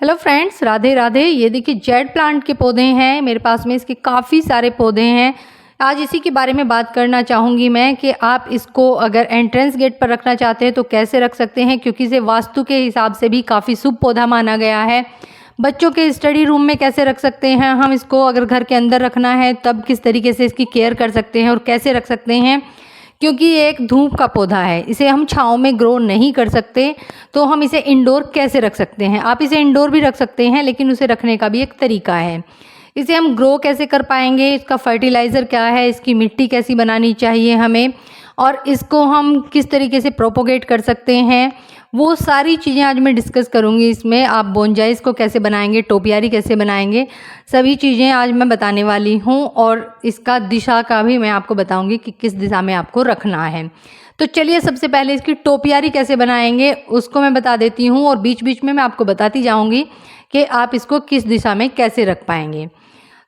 Hello friends, Radhe Radhe. ये देखिए jade plant के पौधे हैं मेरे पास में। इसके काफ़ी सारे पौधे हैं। आज इसी के बारे में बात करना चाहूँगी मैं कि आप इसको अगर एंट्रेंस गेट पर रखना चाहते हैं तो कैसे रख सकते हैं, क्योंकि इसे वास्तु के हिसाब से भी काफ़ी शुभ पौधा माना गया है। बच्चों के स्टडी रूम में कैसे रख सकते हैं हम इसको, अगर घर के अंदर रखना है तब किस तरीके से इसकी केयर कर सकते हैं और कैसे रख सकते हैं, क्योंकि ये एक धूप का पौधा है, इसे हम छाँव में ग्रो नहीं कर सकते। तो हम इसे इंडोर कैसे रख सकते हैं? आप इसे इंडोर भी रख सकते हैं, लेकिन उसे रखने का भी एक तरीका है। इसे हम ग्रो कैसे कर पाएंगे, इसका फर्टिलाइज़र क्या है, इसकी मिट्टी कैसी बनानी चाहिए हमें, और इसको हम किस तरीके से प्रोपोगेट कर सकते हैं, वो सारी चीज़ें आज मैं डिस्कस करूँगी इसमें। आप बोनजाइस को कैसे बनाएंगे, टोपियारी कैसे बनाएंगे, सभी चीज़ें आज मैं बताने वाली हूँ। और इसका दिशा का भी मैं आपको बताऊँगी कि किस दिशा में आपको रखना है। तो चलिए सबसे पहले इसकी टोपियारी कैसे बनाएंगे उसको मैं बता देती हूँ, और बीच बीच में मैं आपको बताती जाऊँगी कि आप इसको किस दिशा में कैसे रख पाएंगे।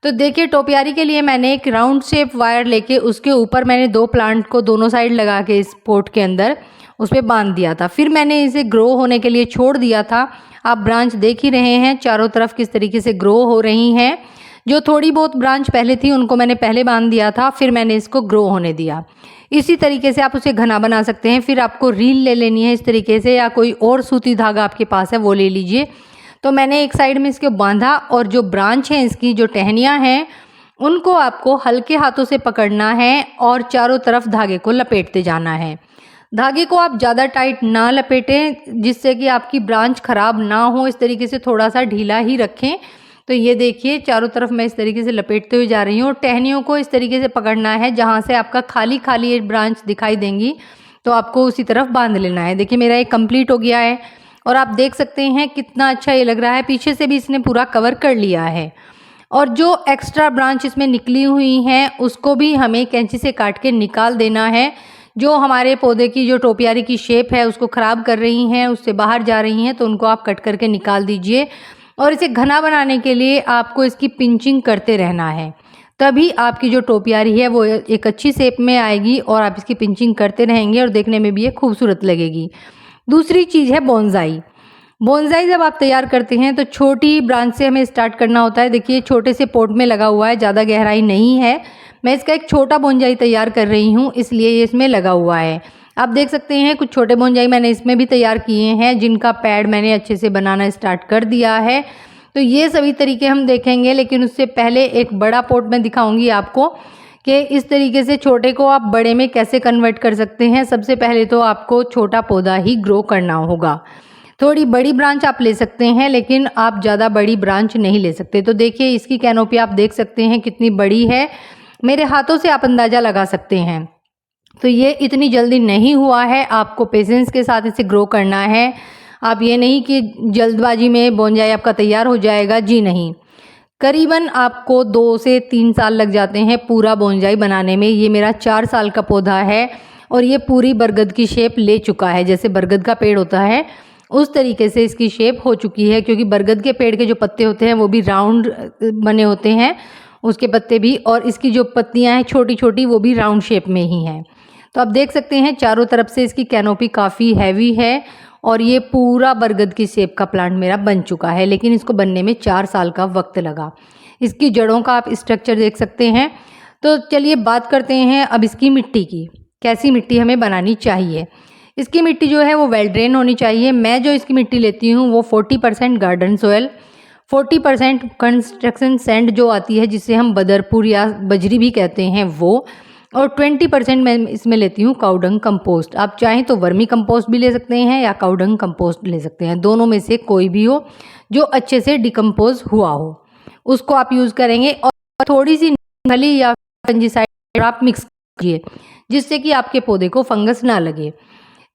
तो देखिए, टोपियारी के लिए मैंने एक राउंड शेप वायर लेके उसके ऊपर मैंने 2 प्लांट को दोनों साइड लगा के इस पोट के अंदर उस पे बांध दिया था। फिर मैंने इसे ग्रो होने के लिए छोड़ दिया था। आप ब्रांच देख ही रहे हैं चारों तरफ किस तरीके से ग्रो हो रही हैं। जो थोड़ी बहुत ब्रांच पहले थी उनको मैंने पहले बांध दिया था, फिर मैंने इसको ग्रो होने दिया। इसी तरीके से आप उसे घना बना सकते हैं। फिर आपको रील ले लेनी है इस तरीके से, या कोई और सूती धागा आपके पास है वो ले लीजिए। तो मैंने एक साइड में इसके बांधा, और जो ब्रांच है इसकी, जो टहनियाँ हैं, उनको आपको हल्के हाथों से पकड़ना है और चारों तरफ धागे को लपेटते जाना है। धागे को आप ज़्यादा टाइट ना लपेटें, जिससे कि आपकी ब्रांच ख़राब ना हो। इस तरीके से थोड़ा सा ढीला ही रखें। तो ये देखिए चारों तरफ मैं इस तरीके से लपेटते हुए जा रही हूँ, और टहनियों को इस तरीके से पकड़ना है जहाँ से आपका खाली खाली एक ब्रांच दिखाई देंगी तो आपको उसी तरफ बांध लेना है। देखिए मेरा ये कंप्लीट हो गया है, और आप देख सकते हैं कितना अच्छा ये लग रहा है। पीछे से भी इसने पूरा कवर कर लिया है, और जो एक्स्ट्रा ब्रांच इसमें निकली हुई हैं उसको भी हमें कैंची से काट के निकाल देना है। जो हमारे पौधे की जो टोपियारी की शेप है उसको ख़राब कर रही हैं, उससे बाहर जा रही हैं, तो उनको आप कट करके निकाल दीजिए। और इसे घना बनाने के लिए आपको इसकी पिंचिंग करते रहना है, तभी आपकी जो टोपियारी है वो एक अच्छी शेप में आएगी, और आप इसकी पिंचिंग करते रहेंगे और देखने में भी ये खूबसूरत लगेगी। दूसरी चीज़ है बोनसाई। बोनसाई जब आप तैयार करते हैं तो छोटी ब्रांच से हमें स्टार्ट करना होता है। देखिए छोटे से पोट में लगा हुआ है, ज़्यादा गहराई नहीं है। मैं इसका एक छोटा बोनसाई तैयार कर रही हूँ, इसलिए ये इसमें लगा हुआ है। आप देख सकते हैं कुछ छोटे बोनसाई मैंने इसमें भी तैयार किए हैं, जिनका पैड मैंने अच्छे से बनाना स्टार्ट कर दिया है। तो ये सभी तरीके हम देखेंगे, लेकिन उससे पहले एक बड़ा पोट में दिखाऊंगी आपको कि इस तरीके से छोटे को आप बड़े में कैसे कन्वर्ट कर सकते हैं। सबसे पहले तो आपको छोटा पौधा ही ग्रो करना होगा। थोड़ी बड़ी ब्रांच आप ले सकते हैं, लेकिन आप ज़्यादा बड़ी ब्रांच नहीं ले सकते। तो देखिए इसकी कैनोपी आप देख सकते हैं कितनी बड़ी है, मेरे हाथों से आप अंदाज़ा लगा सकते हैं। तो ये इतनी जल्दी नहीं हुआ है, आपको पेशेंस के साथ इसे ग्रो करना है। आप ये नहीं कि जल्दबाजी में बोनसाई आपका तैयार हो जाएगा, जी नहीं। करीबन आपको 2 से 3 साल लग जाते हैं पूरा बोनसाई बनाने में। ये मेरा 4 साल का पौधा है, और ये पूरी बरगद की शेप ले चुका है। जैसे बरगद का पेड़ होता है उस तरीके से इसकी शेप हो चुकी है, क्योंकि बरगद के पेड़ के जो पत्ते होते हैं वो भी राउंड बने होते हैं, उसके पत्ते भी, और इसकी जो पत्तियां हैं छोटी छोटी वो भी राउंड शेप में ही हैं। तो आप देख सकते हैं चारों तरफ से इसकी कैनोपी काफ़ी हैवी है, और ये पूरा बरगद की शेप का प्लांट मेरा बन चुका है, लेकिन इसको बनने में 4 साल का वक्त लगा। इसकी जड़ों का आप स्ट्रक्चर देख सकते हैं। तो चलिए बात करते हैं अब इसकी मिट्टी की, कैसी मिट्टी हमें बनानी चाहिए। इसकी मिट्टी जो है वो वेल ड्रेन होनी चाहिए। मैं जो इसकी मिट्टी लेती हूँ वो 40% गार्डन सोयल, 40% कंस्ट्रक्शन सैंड जो आती है जिसे हम बदरपुर या बजरी भी कहते हैं वो, और 20% मैं इसमें लेती हूँ काउडंग कंपोस्ट। आप चाहें तो वर्मी कंपोस्ट भी ले सकते हैं या काउडंग कंपोस्ट ले सकते हैं, दोनों में से कोई भी हो जो अच्छे से डिकम्पोज हुआ हो उसको आप यूज़ करेंगे। और थोड़ी सी खली या फंजीसाइड आप मिक्स कीजिए, जिससे कि आपके पौधे को फंगस ना लगे।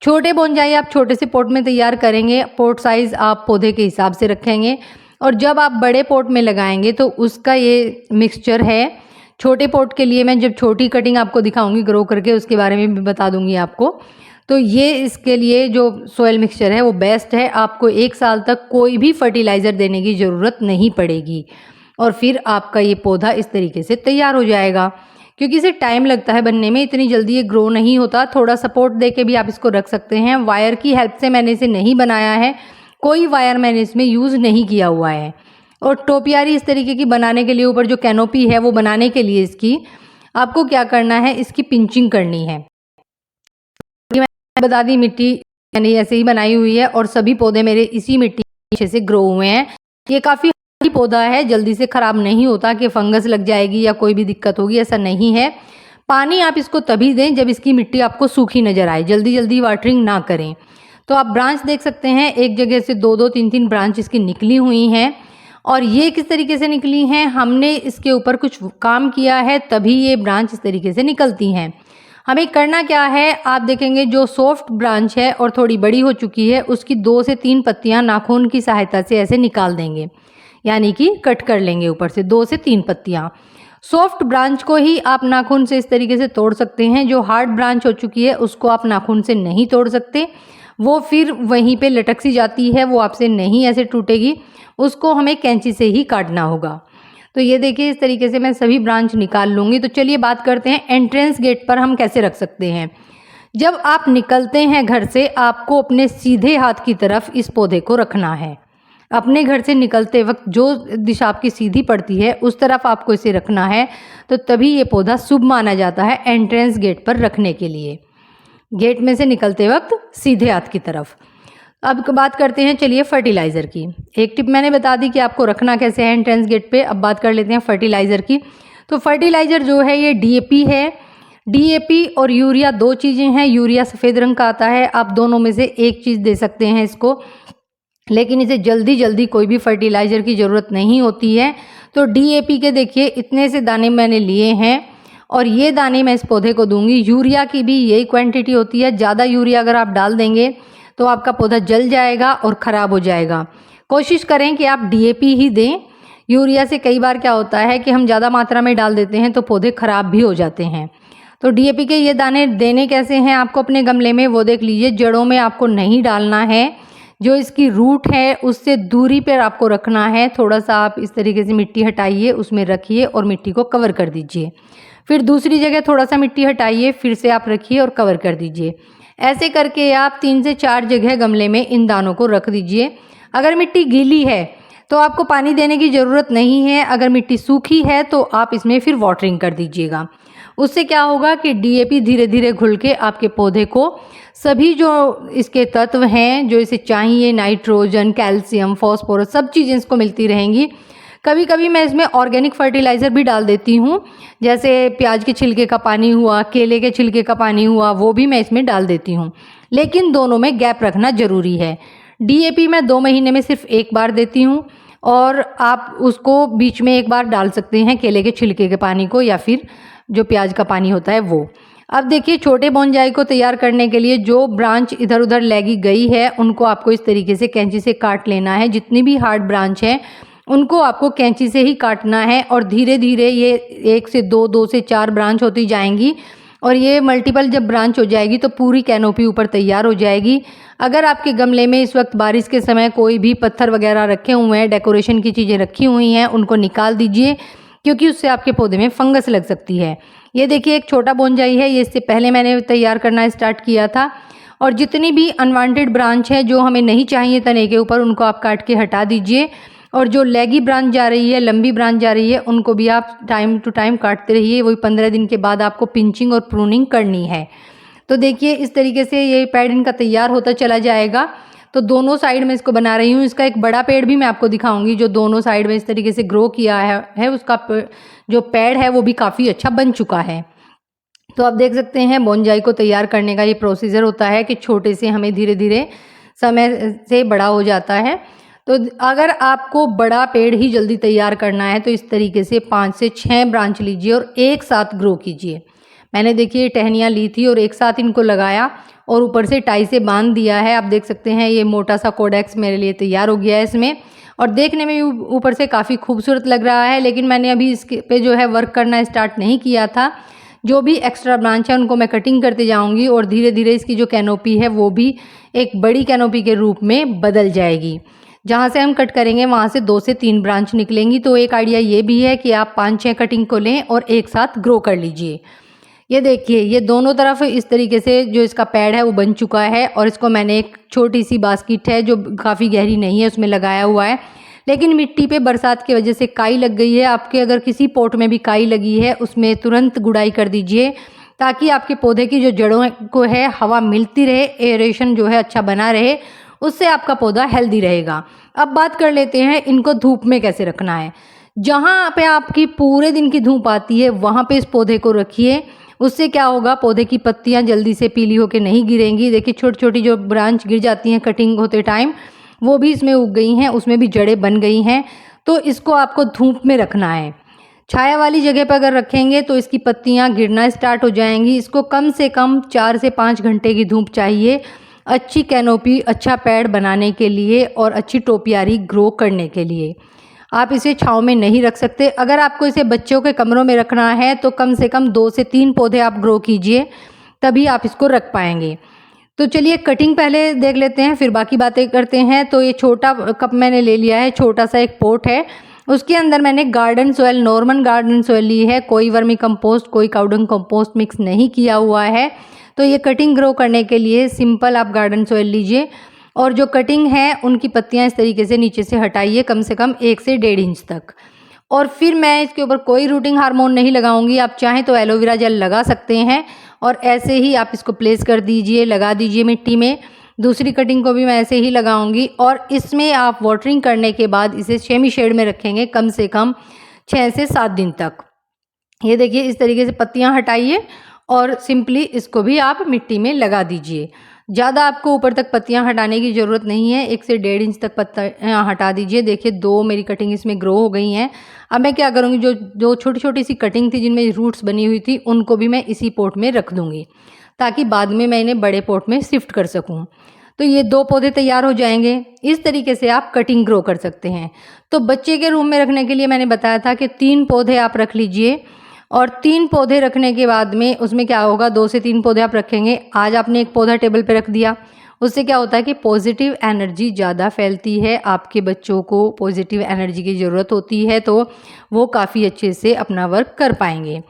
छोटे बोनसाई आप छोटे से पोट में तैयार करेंगे, पोट साइज़ आप पौधे के हिसाब से रखेंगे, और जब आप बड़े पोट में लगाएंगे तो उसका ये मिक्सचर है। छोटे पोट के लिए मैं जब छोटी कटिंग आपको दिखाऊंगी ग्रो करके, उसके बारे में भी बता दूंगी आपको। तो ये इसके लिए जो सोयल मिक्सचर है वो बेस्ट है। आपको 1 साल तक कोई भी फर्टिलाइज़र देने की ज़रूरत नहीं पड़ेगी, और फिर आपका ये पौधा इस तरीके से तैयार हो जाएगा। क्योंकि इसे टाइम लगता है बनने में, इतनी जल्दी ये ग्रो नहीं होता। थोड़ा सपोर्ट दे के भी आप इसको रख सकते हैं। वायर की हेल्प से मैंने इसे नहीं बनाया है, कोई वायर मैंने इसमें यूज़ नहीं किया हुआ है। और टोपियारी इस तरीके की बनाने के लिए, ऊपर जो कैनोपी है वो बनाने के लिए इसकी आपको क्या करना है, इसकी पिंचिंग करनी है। बता दी मिट्टी मैंने ऐसे ही बनाई हुई है और सभी पौधे मेरे इसी मिट्टी अच्छे से ग्रो हुए हैं। ये काफ़ी हेल्दी पौधा है, जल्दी से ख़राब नहीं होता कि फंगस लग जाएगी या कोई भी दिक्कत होगी, ऐसा नहीं है। पानी आप इसको तभी दें जब इसकी मिट्टी आपको सूखी नज़र आए, जल्दी जल्दी वाटरिंग ना करें। तो आप ब्रांच देख सकते हैं, एक जगह से 2-2 3-3 ब्रांच इसकी निकली हुई हैं। और ये किस तरीके से निकली हैं, हमने इसके ऊपर कुछ काम किया है तभी ये ब्रांच इस तरीके से निकलती हैं। हमें करना क्या है, आप देखेंगे जो सॉफ्ट ब्रांच है और थोड़ी बड़ी हो चुकी है, उसकी 2 से 3 पत्तियां नाखून की सहायता से ऐसे निकाल देंगे, यानी कि कट कर लेंगे ऊपर से 2 से 3 पत्तियां। सॉफ्ट ब्रांच को ही आप नाखून से इस तरीके से तोड़ सकते हैं। जो हार्ड ब्रांच हो चुकी है उसको आप नाखून से नहीं तोड़ सकते, वो फिर वहीं पे लटक सी जाती है, वो आपसे नहीं ऐसे टूटेगी, उसको हमें कैंची से ही काटना होगा। तो ये देखिए इस तरीके से मैं सभी ब्रांच निकाल लूँगी। तो चलिए बात करते हैं एंट्रेंस गेट पर हम कैसे रख सकते हैं। जब आप निकलते हैं घर से, आपको अपने सीधे हाथ की तरफ इस पौधे को रखना है। अपने घर से निकलते वक्त जो दिशा आपकी सीधी पड़ती है उस तरफ आपको इसे रखना है, तो तभी ये पौधा शुभ माना जाता है एंट्रेंस गेट पर रखने के लिए। गेट में से निकलते वक्त सीधे हाथ की तरफ। अब बात करते हैं चलिए फर्टिलाइज़र की। एक टिप मैंने बता दी कि आपको रखना कैसे है एंट्रेंस गेट पे। अब बात कर लेते हैं फर्टिलाइज़र की। तो फर्टिलाइज़र जो है ये डीएपी है। डीएपी और यूरिया 2 चीज़ें हैं। यूरिया सफ़ेद रंग का आता है, आप दोनों में से एक चीज़ दे सकते हैं इसको, लेकिन इसे जल्दी जल्दी कोई भी फर्टिलाइज़र की ज़रूरत नहीं होती है। तो डीएपी के देखिए इतने से दाने मैंने लिए हैं और ये दाने मैं इस पौधे को दूंगी। यूरिया की भी यही क्वांटिटी होती है। ज़्यादा यूरिया अगर आप डाल देंगे तो आपका पौधा जल जाएगा और ख़राब हो जाएगा। कोशिश करें कि आप डीएपी ही दें। यूरिया से कई बार क्या होता है कि हम ज़्यादा मात्रा में डाल देते हैं तो पौधे ख़राब भी हो जाते हैं। तो डीएपी के ये दाने देने कैसे हैं आपको अपने गमले में, वो देख लीजिए। जड़ों में आपको नहीं डालना है, जो इसकी रूट है उससे दूरी पर आपको रखना है। थोड़ा सा आप इस तरीके से मिट्टी हटाइए, उसमें रखिए और मिट्टी को कवर कर दीजिए। फिर दूसरी जगह थोड़ा सा मिट्टी हटाइए, फिर से आप रखिए और कवर कर दीजिए। ऐसे करके आप 3 से 4 जगह गमले में इन दानों को रख दीजिए। अगर मिट्टी गीली है तो आपको पानी देने की ज़रूरत नहीं है। अगर मिट्टी सूखी है तो आप इसमें फिर वाटरिंग कर दीजिएगा। उससे क्या होगा कि डीएपी धीरे धीरे घुल के आपके पौधे को सभी जो इसके तत्व हैं जो इसे चाहिए, नाइट्रोजन, कैल्शियम, फॉस्फोरस, सब चीज़ें इसको मिलती रहेंगी। कभी कभी मैं इसमें ऑर्गेनिक फर्टिलाइज़र भी डाल देती हूँ, जैसे प्याज के छिलके का पानी हुआ, केले के छिलके का पानी हुआ, वो भी मैं इसमें डाल देती हूँ। लेकिन दोनों में गैप रखना ज़रूरी है। डीएपी मैं 2 महीने में सिर्फ एक बार देती हूँ और आप उसको बीच में एक बार डाल सकते हैं, केले के छिलके के पानी को या फिर जो प्याज का पानी होता है वो। अब देखिए छोटे बोनजाई को तैयार करने के लिए जो ब्रांच इधर उधर लगी गई है उनको आपको इस तरीके से कैंची से काट लेना है। जितनी भी हार्ड ब्रांच है उनको आपको कैंची से ही काटना है और धीरे धीरे ये 1 से 2, 2 से 4 ब्रांच होती जाएंगी और ये मल्टीपल जब ब्रांच हो जाएगी तो पूरी कैनोपी ऊपर तैयार हो जाएगी। अगर आपके गमले में इस वक्त बारिश के समय कोई भी पत्थर वगैरह रखे हुए हैं, डेकोरेशन की चीज़ें रखी हुई हैं, उनको निकाल दीजिए क्योंकि उससे आपके पौधे में फंगस लग सकती है। ये देखिए एक छोटा बोनजाई है, ये इससे पहले मैंने तैयार करना स्टार्ट किया था। और जितनी भी अनवांटेड ब्रांच है जो हमें नहीं चाहिए तने के ऊपर, उनको आप काट के हटा दीजिए। और जो लेगी ब्रांच जा रही है, लंबी ब्रांच जा रही है, उनको भी आप टाइम टू टाइम काटते रहिए। वही 15 दिन के बाद आपको पिंचिंग और प्रूनिंग करनी है। तो देखिए इस तरीके से ये पेड़ इनका तैयार होता चला जाएगा। तो दोनों साइड में इसको बना रही हूँ। इसका एक बड़ा पेड़ भी मैं आपको दिखाऊंगी जो दोनों साइड में इस तरीके से ग्रो किया है। उसका जो पेड़ है वो भी काफ़ी अच्छा बन चुका है। तो आप देख सकते हैं बोनजाई को तैयार करने का ये प्रोसीजर होता है कि छोटे से हमें धीरे धीरे समय से बड़ा हो जाता है। तो अगर आपको बड़ा पेड़ ही जल्दी तैयार करना है तो इस तरीके से 5 से 6 ब्रांच लीजिए और एक साथ ग्रो कीजिए। मैंने देखिए टहनियाँ ली थी और एक साथ इनको लगाया और ऊपर से टाई से बांध दिया है। आप देख सकते हैं ये मोटा सा कोडेक्स मेरे लिए तैयार हो गया है इसमें, और देखने में ऊपर से काफ़ी खूबसूरत लग रहा है। लेकिन मैंने अभी इसके पे जो है वर्क करना स्टार्ट नहीं किया था। जो भी एक्स्ट्रा ब्रांच है उनको मैं कटिंग करते जाऊंगी और धीरे धीरे इसकी जो कैनोपी है वो भी एक बड़ी कैनोपी के रूप में बदल जाएगी। जहाँ से हम कट करेंगे वहाँ से 2 से 3 ब्रांच निकलेंगी। तो एक आइडिया ये भी है कि आप 5-6 कटिंग को लें और एक साथ ग्रो कर लीजिए। ये देखिए, ये दोनों तरफ इस तरीके से जो इसका पैड है वो बन चुका है और इसको मैंने एक छोटी सी बास्केट है जो काफ़ी गहरी नहीं है उसमें लगाया हुआ है। लेकिन मिट्टी पे बरसात की वजह से काई लग गई है। आपके अगर किसी पॉट में भी काई लगी है उसमें तुरंत गुड़ाई कर दीजिए, ताकि आपके पौधे की जो जड़ों को है हवा मिलती रहे, एरेशन जो है अच्छा बना रहे, उससे आपका पौधा हेल्दी रहेगा। अब बात कर लेते हैं इनको धूप में कैसे रखना है। जहाँ पे आपकी पूरे दिन की धूप आती है वहाँ पे इस पौधे को रखिए। उससे क्या होगा, पौधे की पत्तियाँ जल्दी से पीली होकर नहीं गिरेंगी। देखिए छोटी छोटी जो ब्रांच गिर जाती हैं कटिंग होते टाइम, वो भी इसमें उग गई हैं, उसमें भी जड़ें बन गई हैं। तो इसको आपको धूप में रखना है। छाया वाली जगह पर अगर रखेंगे तो इसकी पत्तियाँ गिरना स्टार्ट हो जाएंगी। इसको कम से कम 4 से 5 घंटे की धूप चाहिए अच्छी कैनोपी, अच्छा पैड बनाने के लिए और अच्छी टोपियारी ग्रो करने के लिए। आप इसे छाँव में नहीं रख सकते। अगर आपको इसे बच्चों के कमरों में रखना है तो कम से कम 2 से 3 पौधे आप ग्रो कीजिए, तभी आप इसको रख पाएंगे। तो चलिए कटिंग पहले देख लेते हैं, फिर बाकी बातें करते हैं। तो ये छोटा कप मैंने ले लिया है, छोटा सा एक पोट है, उसके अंदर मैंने garden soil, normal garden soil ली है। कोई वर्मी कंपोस्ट, कोई काउडंग कंपोस्ट मिक्स नहीं किया हुआ है। तो ये कटिंग ग्रो करने के लिए सिंपल आप गार्डन सॉइल लीजिए और जो कटिंग है उनकी पत्तियां इस तरीके से नीचे से हटाइए कम से कम 1 से 1.5 इंच तक। और फिर मैं इसके ऊपर कोई रूटिंग हार्मोन नहीं लगाऊंगी। आप चाहें तो एलोवेरा जेल लगा सकते हैं और ऐसे ही आप इसको प्लेस कर दीजिए, लगा दीजिए मिट्टी में। दूसरी कटिंग को भी मैं ऐसे ही लगाऊंगी और इसमें आप वाटरिंग करने के बाद इसे सेमी शेड में रखेंगे कम से कम 6 से 7 दिन तक। ये देखिए इस तरीके से पत्तियां हटाइए और सिंपली इसको भी आप मिट्टी में लगा दीजिए। ज़्यादा आपको ऊपर तक पत्तियां हटाने की ज़रूरत नहीं है, 1 से 1.5 इंच तक पत्तियां हटा दीजिए। देखिए 2 मेरी कटिंग इसमें ग्रो हो गई हैं। अब मैं क्या करूँगी, जो छोटी छोटी सी कटिंग थी जिनमें रूट्स बनी हुई थी उनको भी मैं इसी पॉट में रख दूँगी, ताकि बाद में मैं इन्हें बड़े पॉट में शिफ्ट कर सकूँ। तो ये 2 पौधे तैयार हो जाएंगे। इस तरीके से आप कटिंग ग्रो कर सकते हैं। तो बच्चे के रूम में रखने के लिए मैंने बताया था कि 3 पौधे आप रख लीजिए और 3 पौधे रखने के बाद में उसमें क्या होगा, 2 से 3 पौधे आप रखेंगे। आज आपने एक पौधा टेबल पे रख दिया, उससे क्या होता है कि पॉजिटिव एनर्जी ज़्यादा फैलती है। आपके बच्चों को पॉजिटिव एनर्जी की ज़रूरत होती है, तो वो काफ़ी अच्छे से अपना वर्क कर पाएंगे।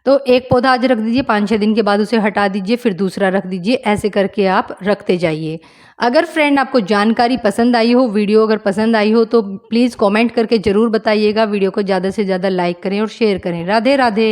तो एक पौधा आज रख दीजिए, 5-6 दिन के बाद उसे हटा दीजिए, फिर दूसरा रख दीजिए। ऐसे करके आप रखते जाइए। अगर फ्रेंड आपको जानकारी पसंद आई हो, वीडियो अगर पसंद आई हो तो प्लीज़ कमेंट करके ज़रूर बताइएगा। वीडियो को ज़्यादा से ज़्यादा लाइक करें और शेयर करें। राधे राधे।